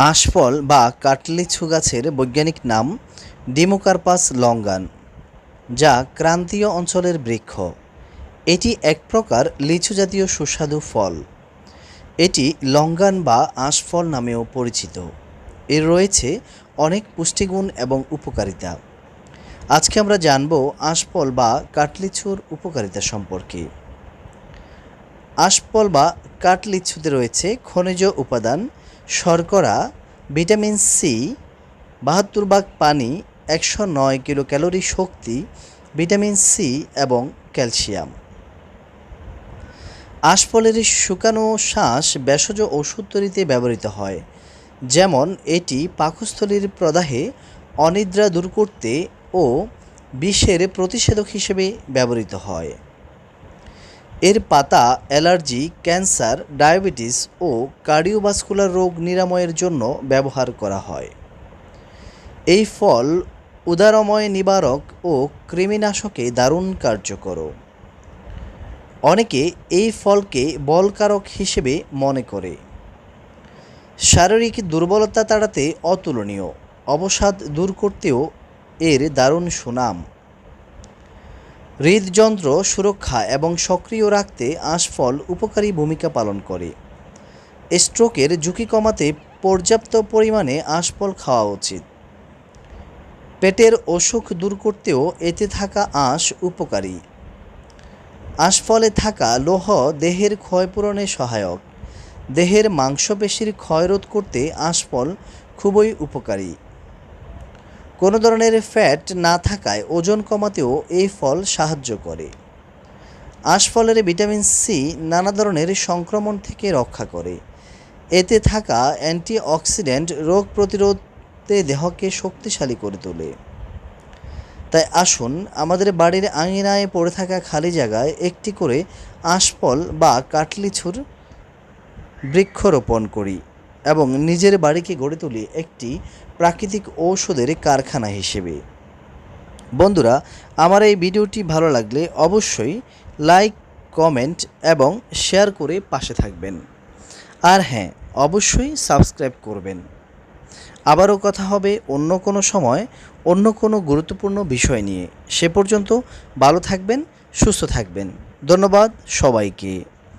আঁশফল বা কাটলিছু গাছের বৈজ্ঞানিক নাম ডিমোকার্পাস লঙ্গান, যা ক্রান্তীয় অঞ্চলের বৃক্ষ। এটি এক প্রকার লিচু জাতীয় সুস্বাদু ফল। এটি লঙ্গান বা আঁশফল নামেও পরিচিত। এর রয়েছে অনেক পুষ্টিগুণ এবং উপকারিতা। আজকে আমরা জানব আঁশফল বা কাটলিছুর উপকারিতা সম্পর্কে। আঁশফল বা কাটলিছুতে রয়েছে খনিজ উপাদান, শর্করা, ভিটামিন সি, ৭২ ভাগ পানি, ১০৯ কিলো ক্যালোরি শক্তি, ভিটামিন সি এবং ক্যালসিয়াম। আঁশফলের শুকানো শাঁস ভেষজ ওষুধ তৈরিতে ব্যবহৃত হয়, যেমন এটি পাকস্থলীর প্রদাহে অনিদ্রা দূর করতে ও বিষের প্রতিষেধক হিসেবে ব্যবহৃত হয়। এর পাতা অ্যালার্জি, ক্যান্সার, ডায়াবেটিস ও কার্ডিওভাস্কুলার রোগ নিরাময়ের জন্য ব্যবহার করা হয়। এই ফল উদারময় নিবারক ও কৃমিনাশকে দারুণ কার্যকর। অনেকে এই ফলকে বলকারক হিসেবে মনে করে। শারীরিক দুর্বলতা তাড়াতে অতুলনীয়, অবসাদ দূর করতেও এর দারুণ সুনাম। হৃদযন্ত্র সুরক্ষা এবং সক্রিয় রাখতে আঁশফল উপকারী ভূমিকা পালন করে। স্ট্রোকের ঝুঁকি কমাতে পর্যাপ্ত পরিমাণে আঁশফল খাওয়া উচিত। পেটের অসুখ দূর করতেও এতে থাকা আঁশ উপকারী। আঁশফলে থাকা লৌহ দেহের ক্ষয়পূরণে সহায়ক। দেহের মাংসপেশির ক্ষয় রোধ করতে আঁশফল খুবই উপকারী। কোনো ধরনের ফ্যাট না থাকায় ওজন কমাতেও এই ফল সাহায্য করে। আঁশফলের ভিটামিন সি নানা ধরনের সংক্রমণ থেকে রক্ষা করে। এতে থাকা অ্যান্টিঅক্সিডেন্ট রোগ প্রতিরোধে দেহকে শক্তিশালী করে তোলে। তাই আসুন আমাদের বাড়ির আঙিনায় পড়ে থাকা খালি জায়গায় একটি করে আঁশফল বা কাটলিছুর বৃক্ষরোপণ করি এবং নিজের বাড়িকে গড়ে তুলি একটি প্রাকৃতিক ঔষধের কারখানা হিসেবে। বন্ধুরা, আমার এই ভিডিওটি ভালো লাগলে অবশ্যই লাইক, কমেন্ট এবং শেয়ার করে পাশে থাকবেন। আর হ্যাঁ, অবশ্যই সাবস্ক্রাইব করবেন। আবারও কথা হবে অন্য কোনো সময় অন্য কোনো গুরুত্বপূর্ণ বিষয় নিয়ে। সে পর্যন্ত ভালো থাকবেন, সুস্থ থাকবেন। ধন্যবাদ সবাইকে।